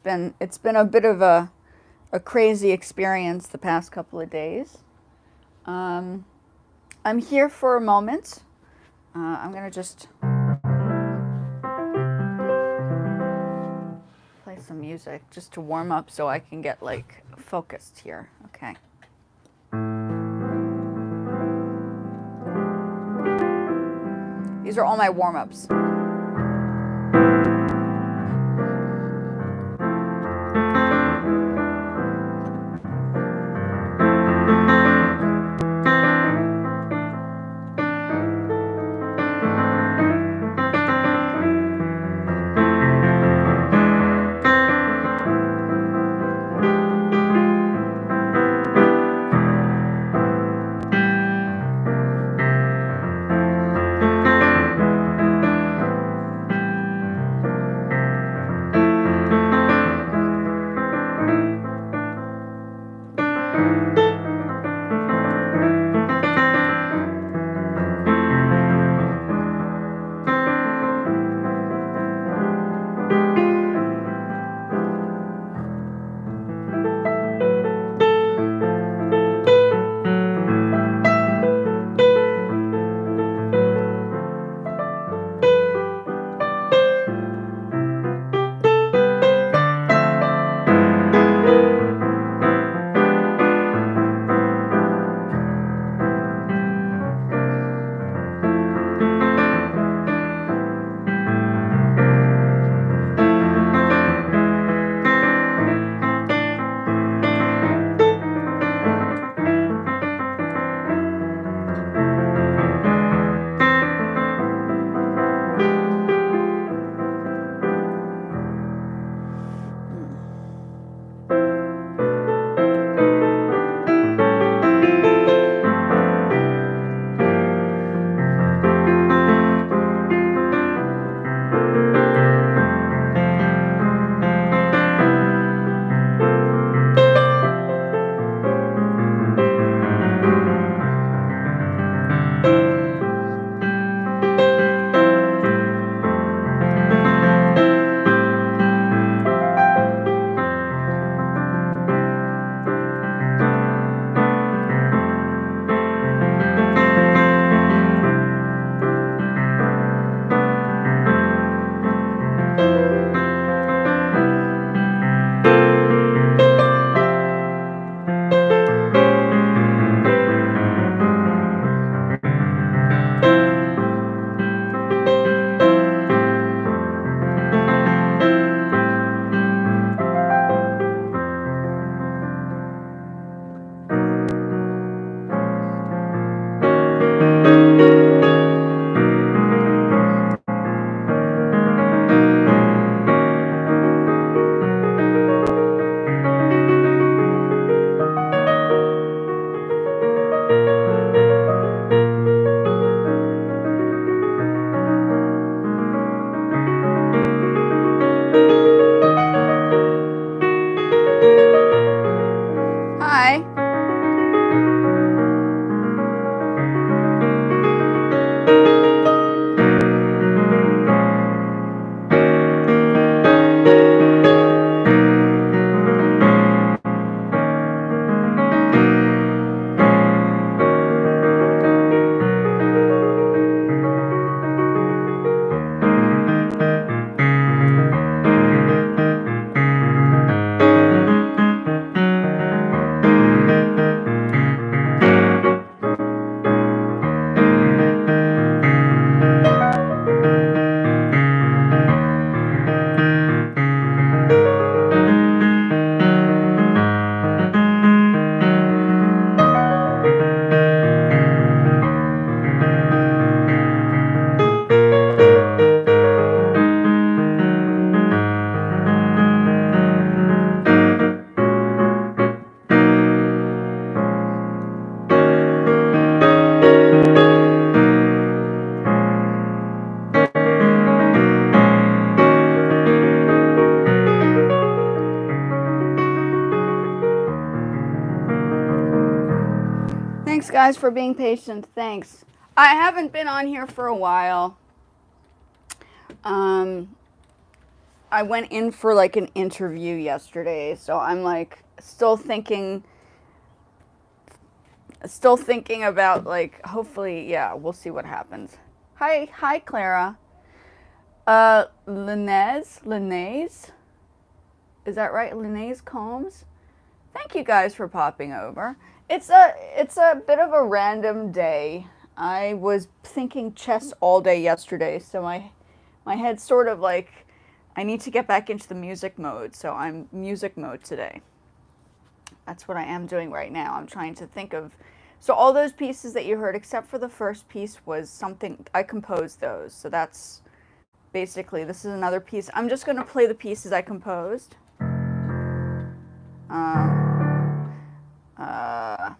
It's been a bit of a crazy experience the past couple of days. I'm here for a moment. I'm gonna just play some music just to warm up so I can get like focused here. Okay. These are all my warm-ups. Hi. Thanks, guys, for being patient. Thanks. I haven't been on here for a while. I went in for like an interview yesterday, so I'm like still thinking about like hopefully, yeah, we'll see what happens. Hi Clara. Linnaeus? Is that right? Linnaeus Combs? Thank you guys for popping over. It's a bit of a random day. I was thinking chess all day yesterday, so my head's sort of like I need to get back into the music mode, so I'm music mode today. That's what I am doing right now. I'm trying to think of so all those pieces that you heard except for the first piece was something I composed those. So that's basically this is another piece. I'm just going to play the pieces I composed. Uh,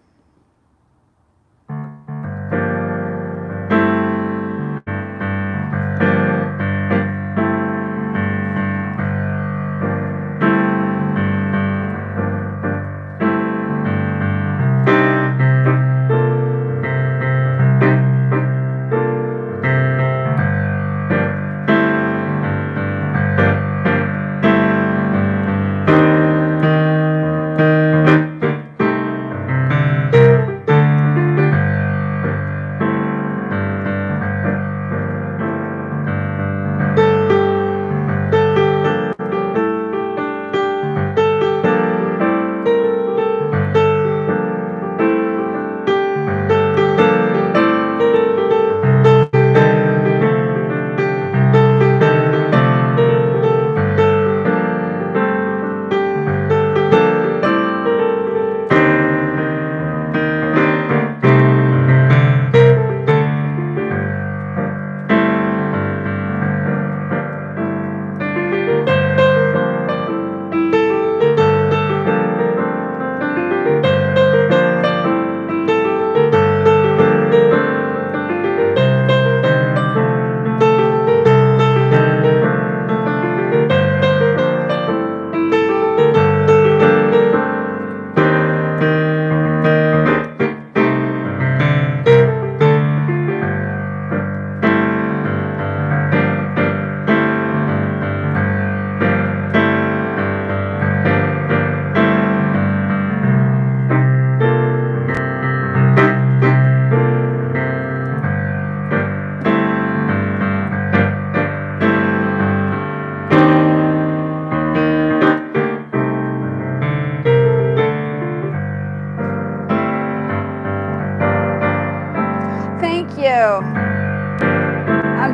Thank you. I'm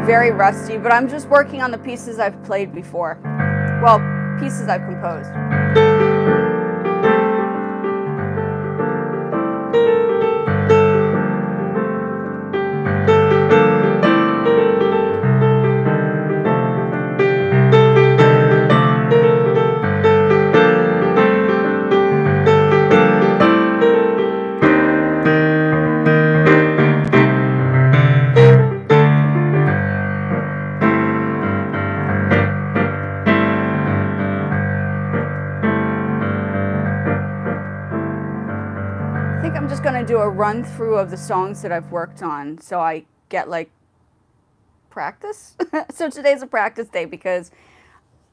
very rusty, but I'm just working on the pieces I've played before. Well, pieces I've composed. Do a run through of the songs that I've worked on so I get like practice. So today's a practice day because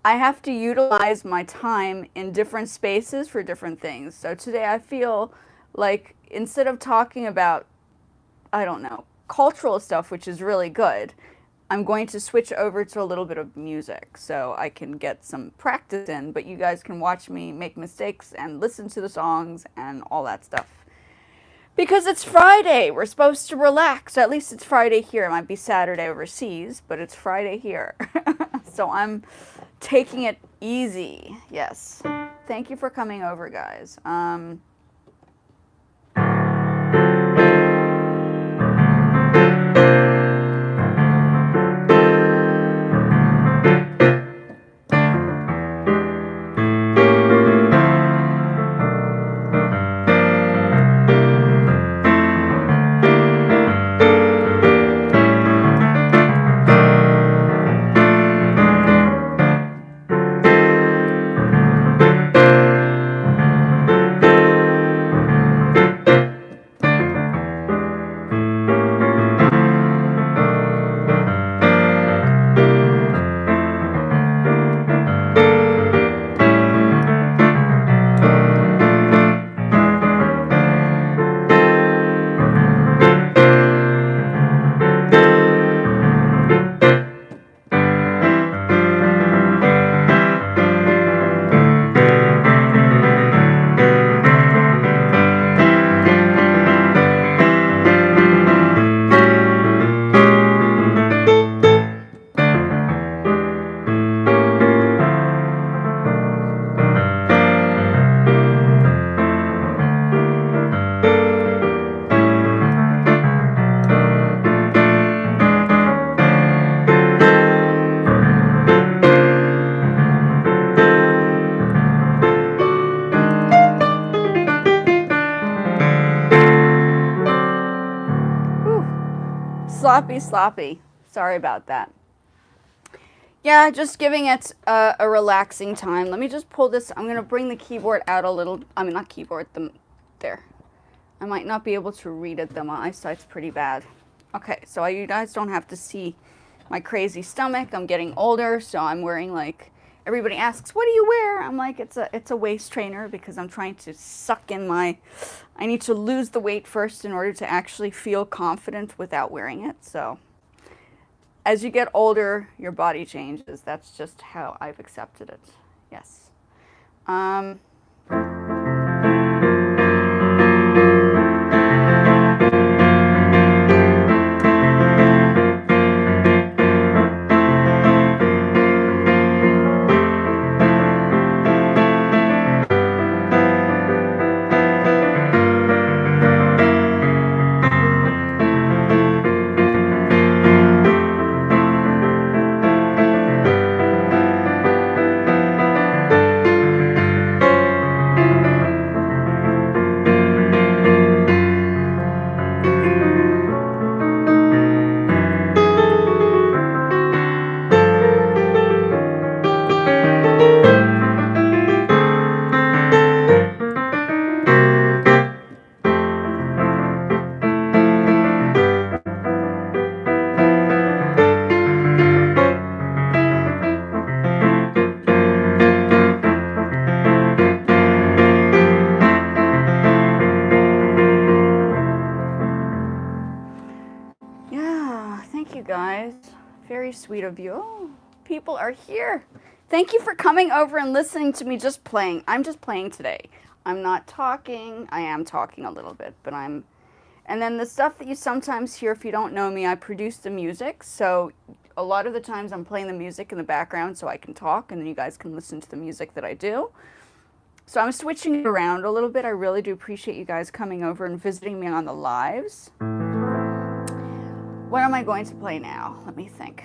I have to utilize my time in different spaces for different things. So today I feel like instead of talking about, I don't know, cultural stuff, which is really good, I'm going to switch over to a little bit of music so I can get some practice in, but you guys can watch me make mistakes and listen to the songs and all that stuff. Because it's Friday, we're supposed to relax. At least it's Friday here. It might be Saturday overseas, but it's Friday here. So I'm taking it easy. Yes. Thank you for coming over, guys. sloppy. Sorry about that. Yeah, just giving it a relaxing time. Let me just pull this. I'm going to bring the keyboard out a little. I mean, not keyboard, there. I might not be able to read it, though. My eyesight's pretty bad. Okay, so you guys don't have to see my crazy stomach. I'm getting older, so I'm wearing, like, everybody asks, what do you wear? I'm like, it's a waist trainer because I'm trying to suck in I need to lose the weight first in order to actually feel confident without wearing it. So as you get older, your body changes. That's just how I've accepted it. Yes. Guys, very sweet of you. Oh, people are here. Thank you for coming over and listening to me just playing. I'm just playing today. I'm not talking. I am talking a little bit, but and then the stuff that you sometimes hear, if you don't know me, I produce the music. So a lot of the times I'm playing the music in the background so I can talk and then you guys can listen to the music that I do. So I'm switching it around a little bit. I really do appreciate you guys coming over and visiting me on the lives. What am I going to play now? Let me think.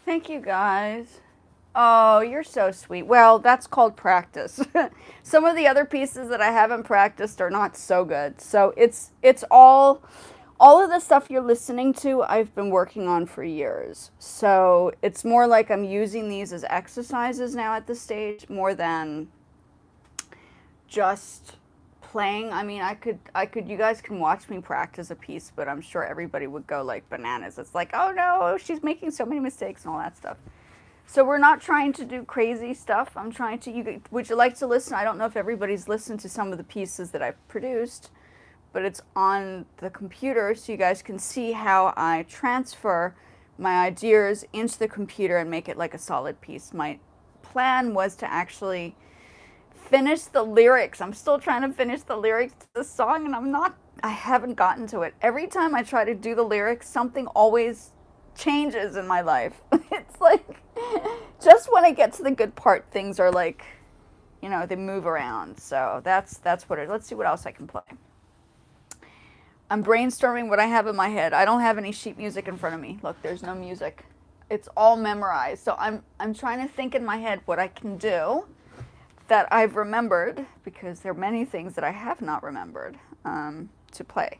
Thank you guys. Oh, you're so sweet. Well, that's called practice. Some of the other pieces that I haven't practiced are not so good. So it's all of the stuff you're listening to, I've been working on for years. So it's more like I'm using these as exercises now at this stage, more than just playing, I mean, you guys can watch me practice a piece, but I'm sure everybody would go like bananas. It's like, oh no, she's making so many mistakes and all that stuff. So we're not trying to do crazy stuff. I'm trying to, would you like to listen? I don't know if everybody's listened to some of the pieces that I've produced, but it's on the computer so you guys can see how I transfer my ideas into the computer and make it like a solid piece. My plan was to actually finish the lyrics. I'm still trying to finish the lyrics to the song, and I haven't gotten to it. Every time I try to do the lyrics, something always changes in my life. It's like, just when I get to the good part, things are like, you know, they move around. So that's what it, let's see what else I can play. I'm brainstorming what I have in my head. I don't have any sheet music in front of me. Look, there's no music. It's all memorized. So I'm trying to think in my head what I can do that I've remembered, because there are many things that I have not remembered to play.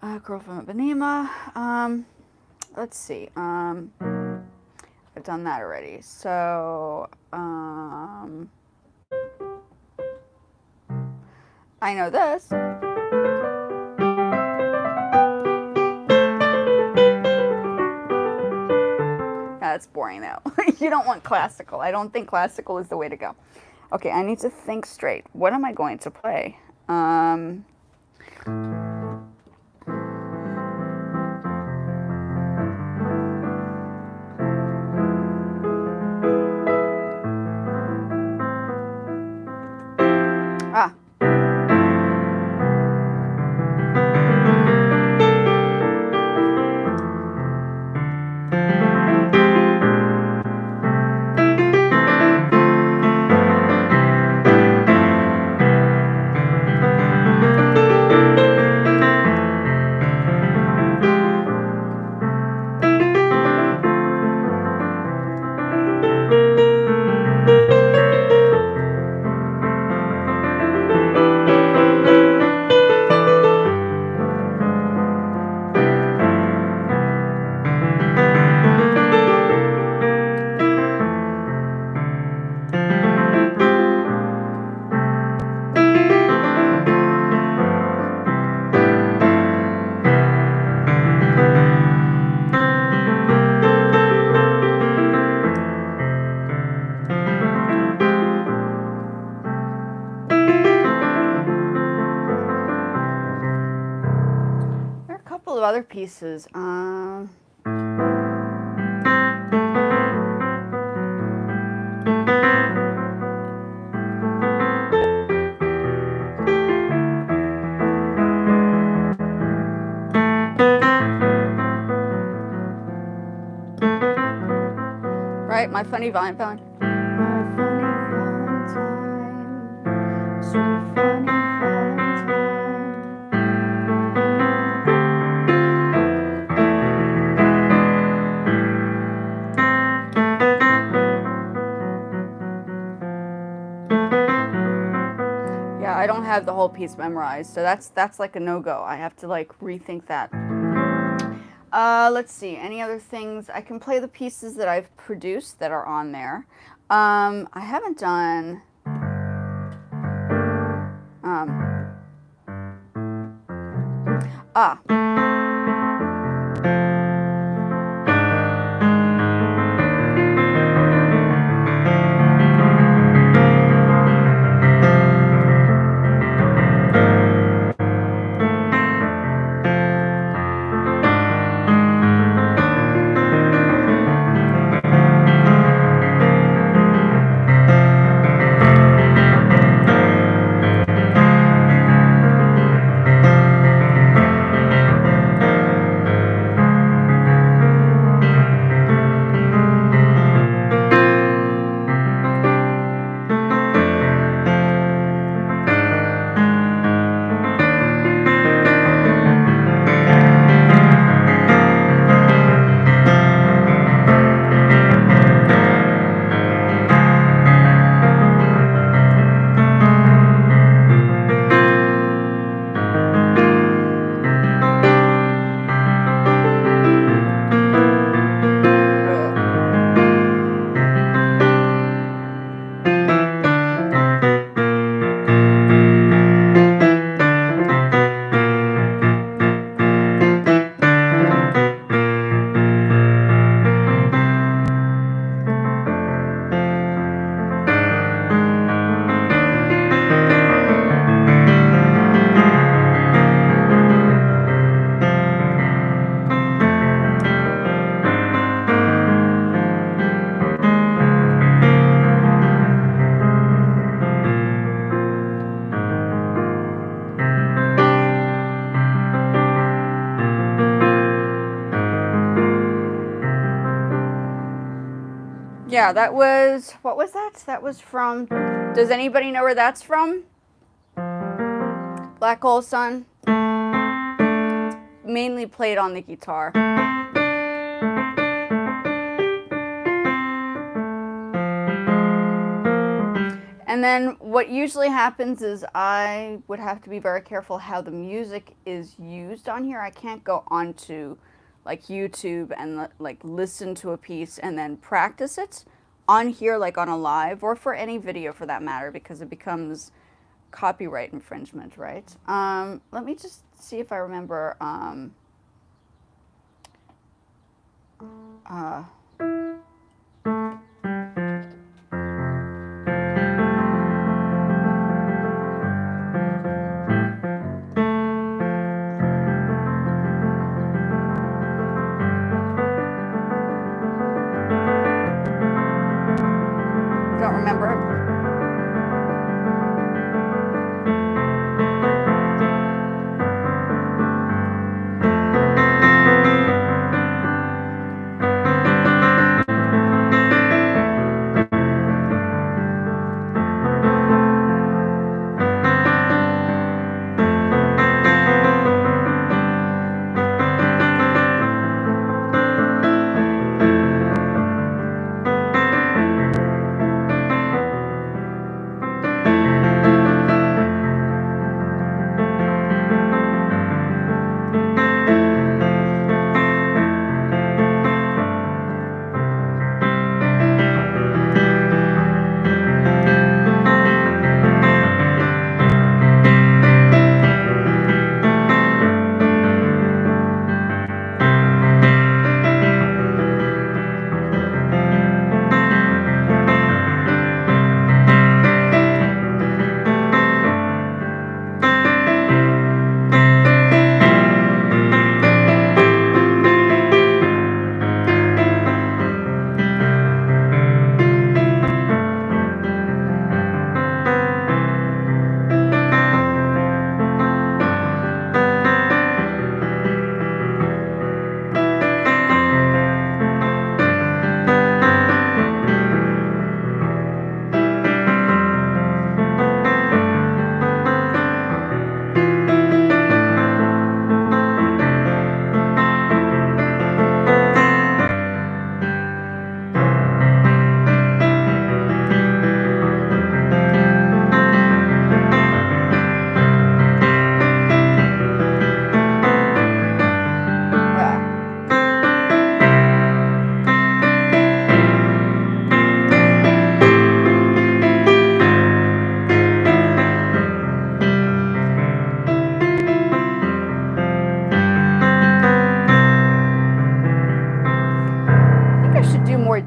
Girl from Ipanema. Let's see. I've done that already. So I know this. That's boring though. You don't want classical. I don't think classical is the way to go. Okay, I need to think straight. What am I going to play? Other pieces. Right, my funny Valentine. My funny Valentine, so funny Valentine. I don't have the whole piece memorized, so that's like a no-go. I have to like rethink that. Let's see, any other things? I can play the pieces that I've produced that are on there. I haven't done Yeah, that was, what was that? That was from, does anybody know where that's from? Black Hole Sun. Mainly played on the guitar. And then what usually happens is I would have to be very careful how the music is used on here. I can't go onto like YouTube and like listen to a piece and then practice it on here, like on a live, or for any video for that matter, because it becomes copyright infringement, right? Let me just see if I remember. Don't remember.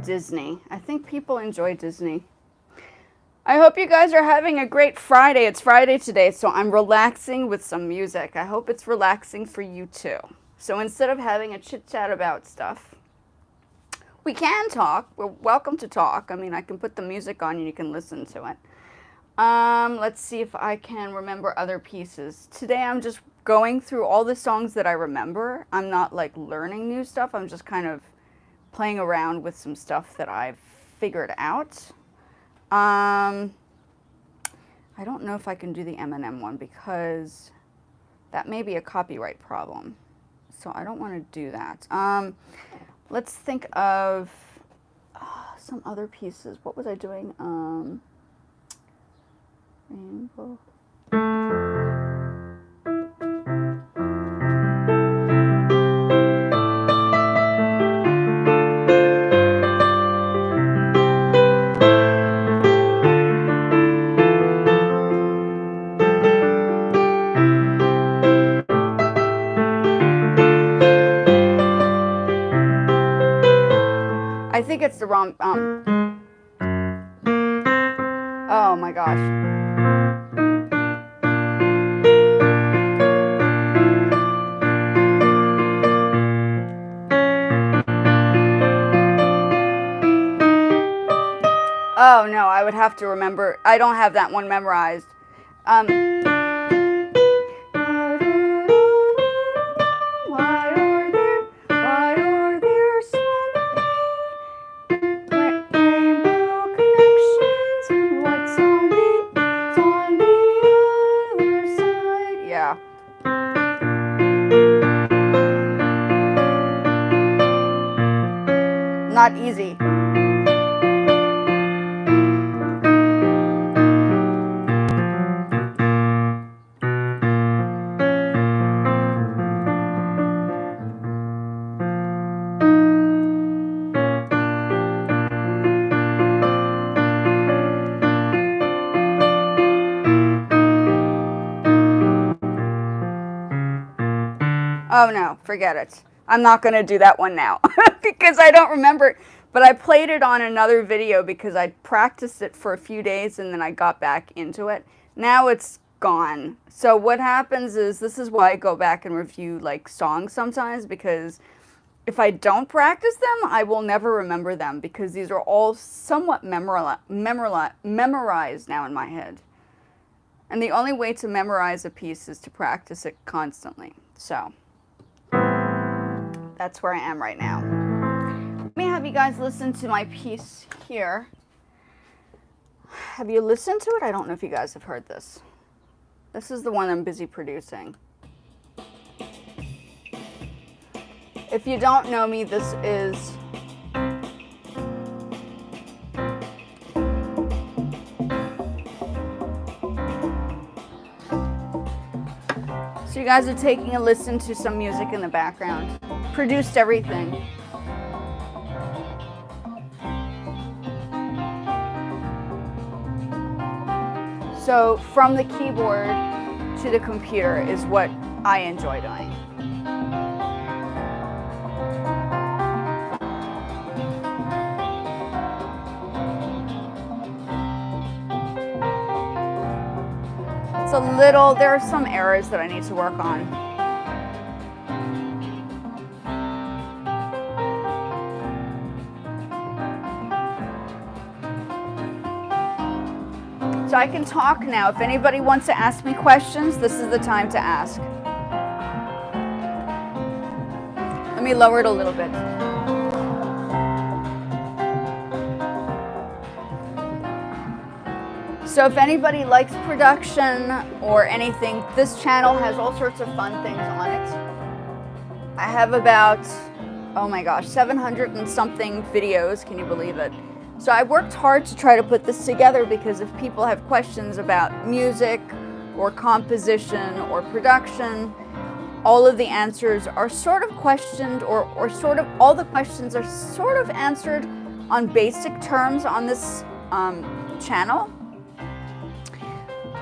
Disney. I think people enjoy Disney. I hope you guys are having a great Friday. It's Friday today, so I'm relaxing with some music. I hope it's relaxing for you too. So instead of having a chit chat about stuff, we can talk. We're welcome to talk. I mean, I can put the music on and you can listen to it. Let's see if I can remember other pieces. Today I'm just going through all the songs that I remember. I'm not like learning new stuff. I'm just kind of playing around with some stuff that I've figured out. I don't know if I can do the Eminem one because that may be a copyright problem. So I don't want to do that. Let's think of some other pieces. What was I doing? Rainbow. I think it's the wrong, oh my gosh. Oh no, I would have to remember. I don't have that one memorized. Oh no, forget it. I'm not going to do that one now because I don't remember it. But I played it on another video because I practiced it for a few days and then I got back into it. Now it's gone. So what happens is, this is why I go back and review like songs sometimes, because if I don't practice them, I will never remember them, because these are all somewhat memorized now in my head. And the only way to memorize a piece is to practice it constantly. So that's where I am right now. Let me have you guys listen to my piece here. Have you listened to it? I don't know if you guys have heard this. This is the one I'm busy producing. If you don't know me, this is so you guys are taking a listen to some music in the background. Produced everything. So from the keyboard to the computer is what I enjoy doing. It's a little, there are some errors that I need to work on. So I can talk now. If anybody wants to ask me questions, this is the time to ask. Let me lower it a little bit. So if anybody likes production or anything, this channel has all sorts of fun things on it. I have about, oh my gosh, 700 and something videos, can you believe it? So I worked hard to try to put this together, because if people have questions about music or composition or production, all of the answers are sort of questioned, or sort of, all the questions are sort of answered on basic terms on this channel.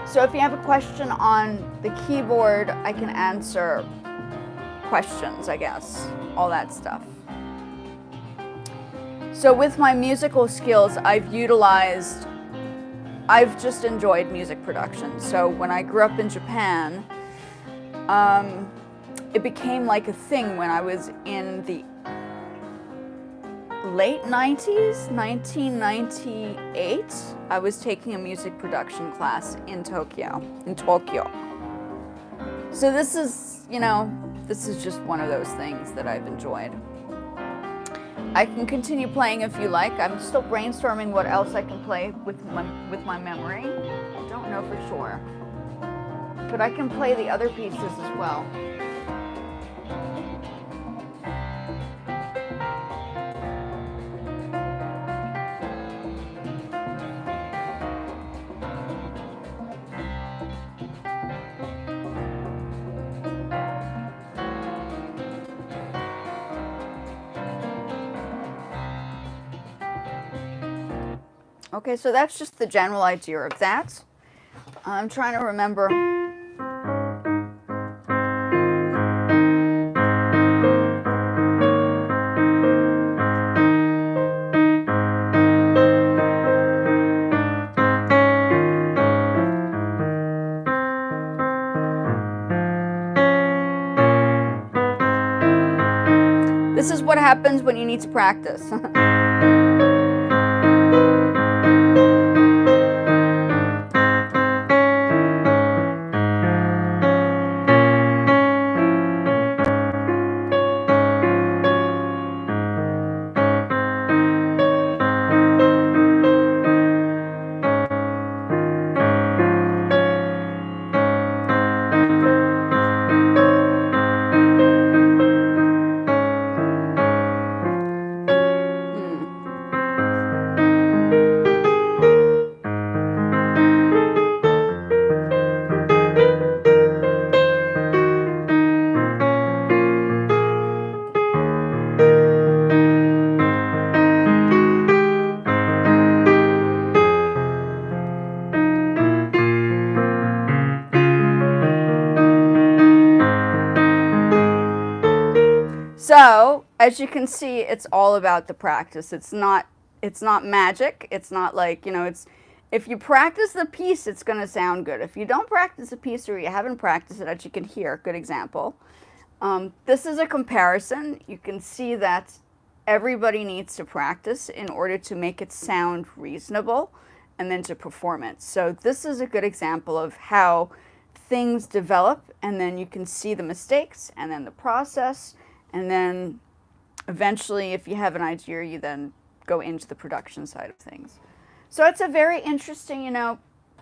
So if you have a question on the keyboard, I can answer questions, I guess, all that stuff. So with my musical skills, I've just enjoyed music production. So when I grew up in Japan, it became like a thing when I was in the late 90s, 1998. I was taking a music production class in Tokyo. So this is, you know, this is just one of those things that I've enjoyed. I can continue playing if you like. I'm still brainstorming what else I can play with my memory. I don't know for sure. But I can play the other pieces as well. Okay, so that's just the general idea of that. I'm trying to remember. This is what happens when you need to practice. So, as you can see, it's all about the practice. It's not magic. It's not like, it's if you practice the piece, it's going to sound good. If you don't practice a piece or you haven't practiced it, as you can hear, good example. This is a comparison. You can see that everybody needs to practice in order to make it sound reasonable and then to perform it. So this is a good example of how things develop, and then you can see the mistakes and then the process, and then eventually, if you have an idea, you then go into the production side of things. So it's a very interesting,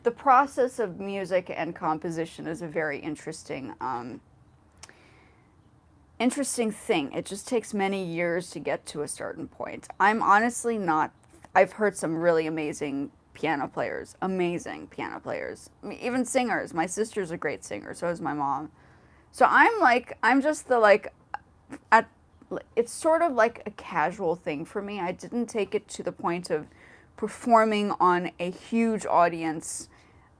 the process of music and composition is a very interesting thing. It just takes many years to get to a certain point. I'm honestly not, I've heard some really amazing piano players, even singers. My sister's a great singer, so is my mom. So I'm just it's sort of like a casual thing for me. I didn't take it to the point of performing on a huge audience.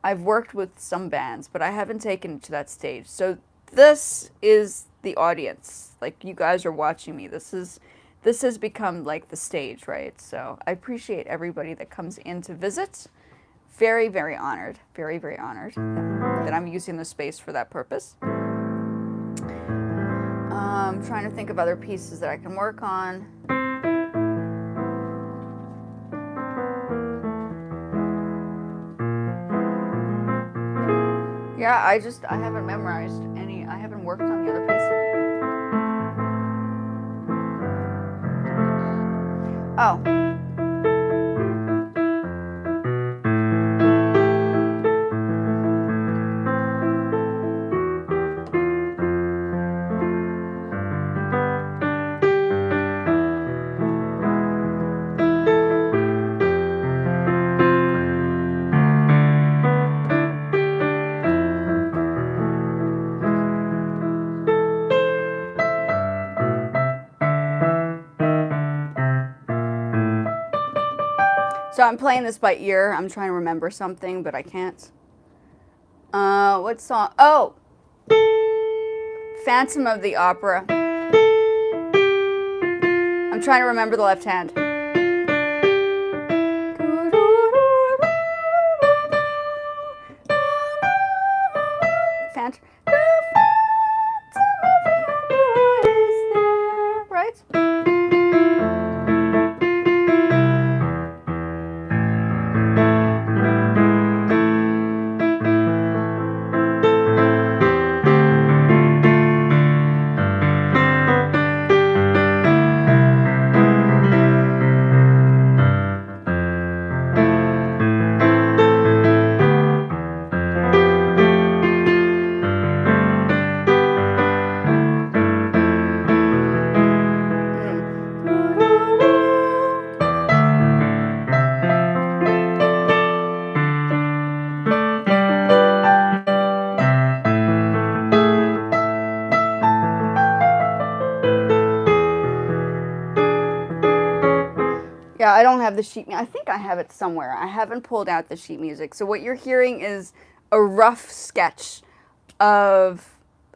I've worked with some bands, but I haven't taken it to that stage. So this is the audience. Like, you guys are watching me. This has become like the stage, right? So I appreciate everybody that comes in to visit. Very, very honored. Very, very honored that I'm using the space for that purpose. I'm trying to think of other pieces that I can work on. Yeah, I haven't memorized any, I haven't worked on the other pieces. Oh. So I'm playing this by ear. I'm trying to remember something, but I can't. What song? Oh! Phantom of the Opera. I'm trying to remember the left hand. Phantom. Right? Yeah, I don't have the sheet. I think I have it somewhere. I haven't pulled out the sheet music. So what you're hearing is a rough sketch of,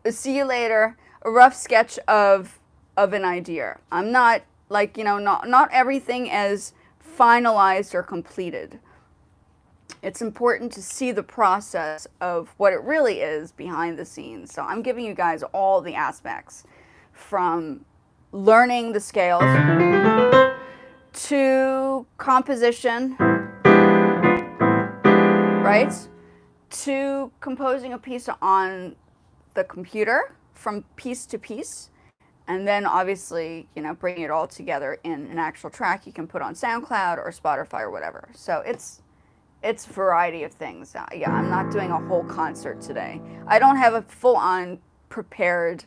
see you later, a rough sketch of an idea. I'm not like, not everything is finalized or completed. It's important to see the process of what it really is behind the scenes. So I'm giving you guys all the aspects, from learning the scales to composition, right? To composing a piece on the computer from piece to piece, and then obviously, bringing it all together in an actual track you can put on SoundCloud or Spotify or whatever. So it's a variety of things. Yeah, I'm not doing a whole concert today. I don't have a full-on prepared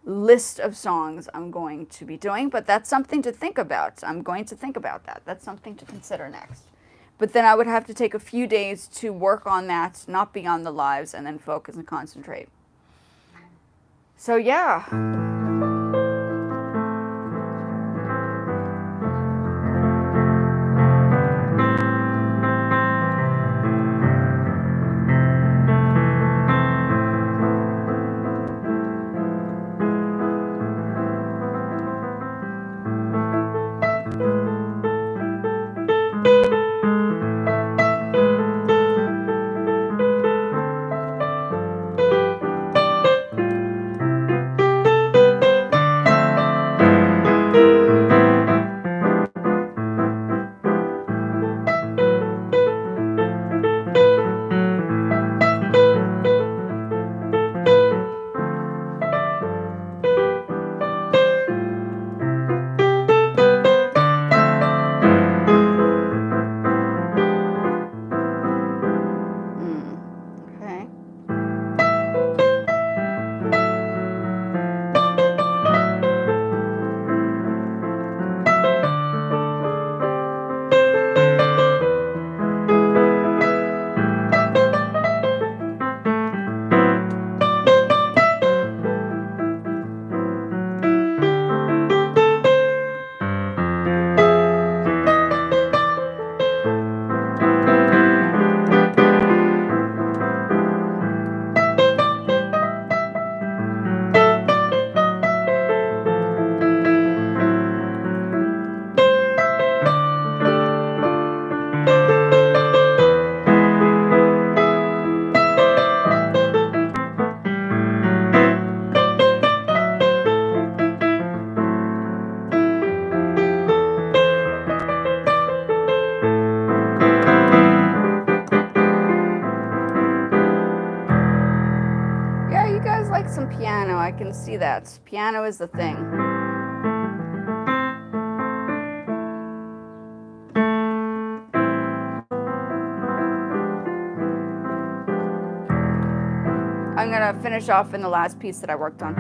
list of songs I'm going to be doing, but that's something to think about. I'm going to think about that. That's something to consider next. But then I would have to take a few days to work on that, not be on the lives, and then focus and concentrate. So yeah. I can see that. Piano is the thing. I'm gonna finish off in the last piece that I worked on.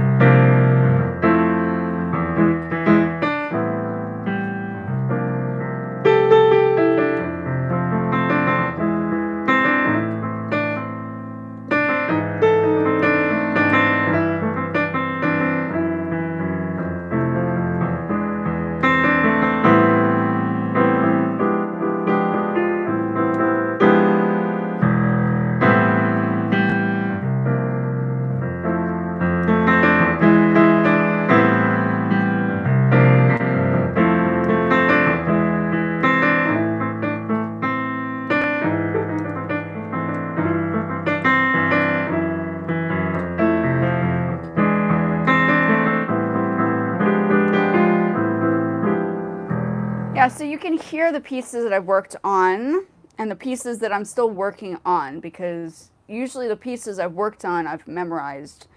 Yeah, so you can hear the pieces that I've worked on and the pieces that I'm still working on, because usually the pieces I've worked on I've memorized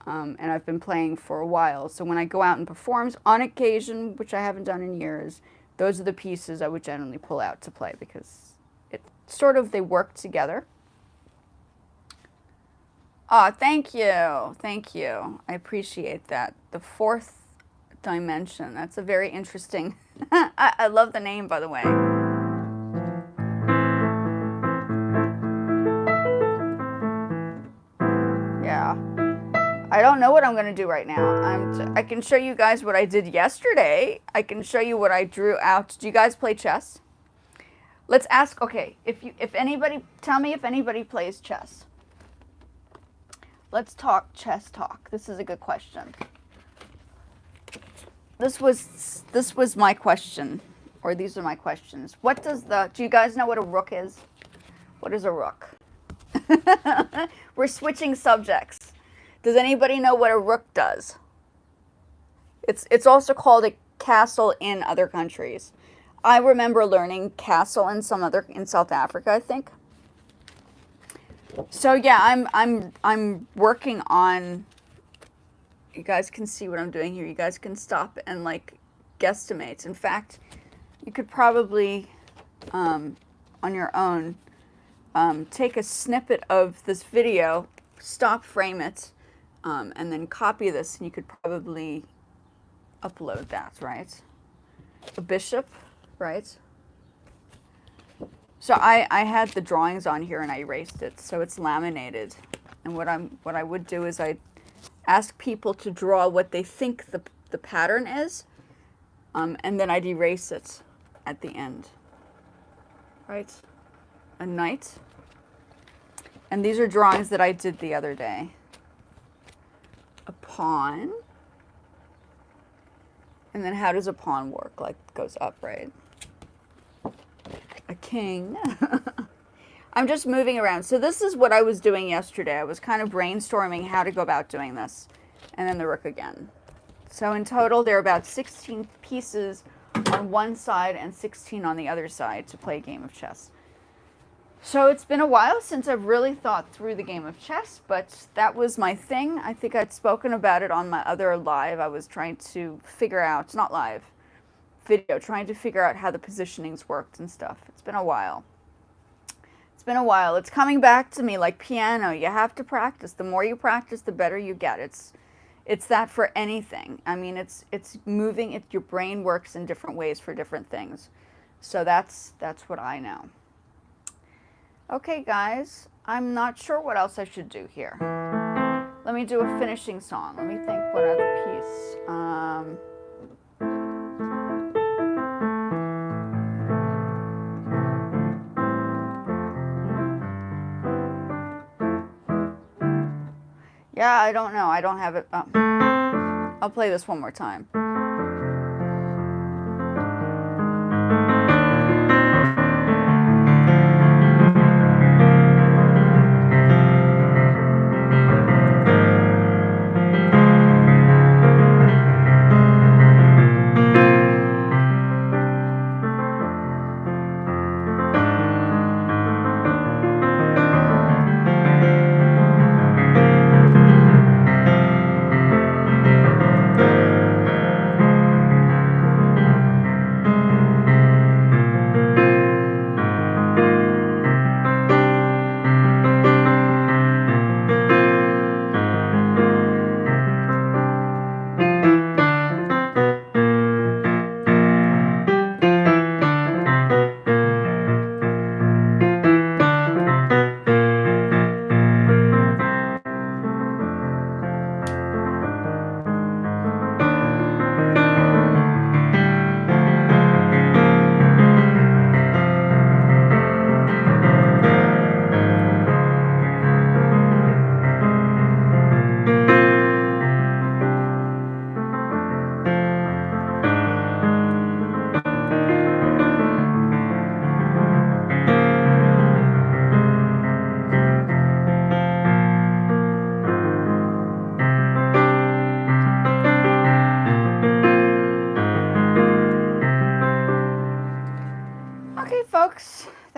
and I've been playing for a while. So when I go out and perform on occasion, which I haven't done in years, those are the pieces I would generally pull out to play, because it sort of, they work together. Ah, thank you. Thank you. I appreciate that. The fourth dimension. That's a very interesting. I love the name, by the way. Yeah. I don't know what I'm going to do right now. I can show you guys what I did yesterday. I can show you what I drew out. Do you guys play chess? Let's ask, okay, if anybody, tell me if anybody plays chess. Let's talk chess talk. This is a good question. This was my question, or these are my questions. What does do you guys know what a rook is? What is a rook? We're switching subjects. Does anybody know what a rook does? It's also called a castle in other countries. I remember learning castle in in South Africa, I think. So yeah, I'm working on. You guys can see what I'm doing here. You guys can stop and like guesstimate. In fact, you could probably on your own take a snippet of this video, stop frame it, and then copy this, and you could probably upload that, right? A bishop, right? So I had the drawings on here and I erased it, so it's laminated. And what I would do is I'd ask people to draw what they think the pattern is, and then I'd erase it at the end. Right? A knight. And these are drawings that I did the other day. A pawn. And then how does a pawn work? Like, it goes up, right? A king. I'm just moving around. So this is what I was doing yesterday. I was kind of brainstorming how to go about doing this. And then the rook again. So in total, there are about 16 pieces on one side and 16 on the other side to play a game of chess. So it's been a while since I've really thought through the game of chess, but that was my thing. I think I'd spoken about it on my other live. I was trying to figure out, not live, video, trying to figure out how the positionings worked and stuff. It's been a while. It's been a while. It's coming back to me like piano. You have to practice. The more you practice, the better you get. It's that for anything. I mean, it's moving. Your brain works in different ways for different things. So that's what I know. Okay, guys. I'm not sure what else I should do here. Let me do a finishing song. Let me think what other piece. Yeah, I don't know. I don't have it. I'll play this one more time.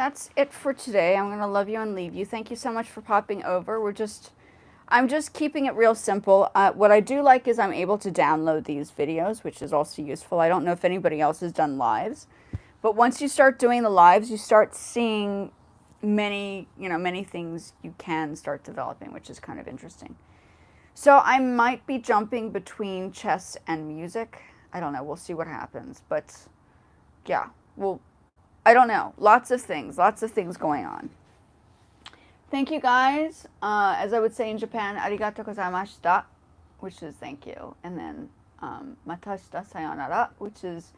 that's it for today. I'm going to love you and leave you. Thank you so much for popping over. I'm just keeping it real simple. What I do like is I'm able to download these videos, which is also useful. I don't know if anybody else has done lives, but once you start doing the lives, you start seeing many things you can start developing, which is kind of interesting. So I might be jumping between chess and music. I don't know. We'll see what happens. But yeah, well, I don't know. Lots of things going on. Thank you guys. As I would say in Japan, arigatou gozaimashita, which is thank you. And then matashita sayonara, which is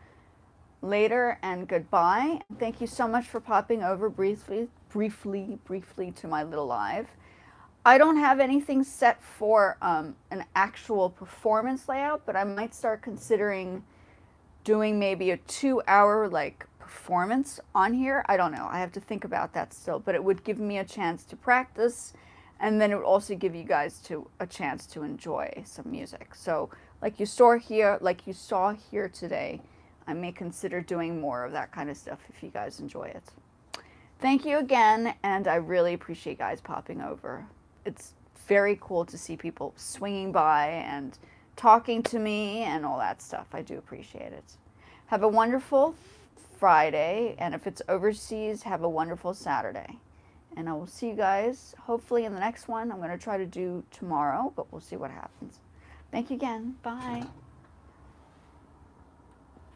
later and goodbye. Thank you so much for popping over briefly to my little live. I don't have anything set for an actual performance layout, but I might start considering doing maybe a 2-hour like performance on here. I don't know. I have to think about that still, but it would give me a chance to practice, and then it would also give you guys a chance to enjoy some music. So like you saw here today, I may consider doing more of that kind of stuff if you guys enjoy it. Thank you again, and I really appreciate you guys popping over. It's very cool to see people swinging by and talking to me and all that stuff. I do appreciate it. Have a wonderful Friday, and if it's overseas, have a wonderful Saturday. And I will see you guys hopefully in the next one. I'm going to try to do tomorrow, but we'll see what happens. Thank you again. Bye.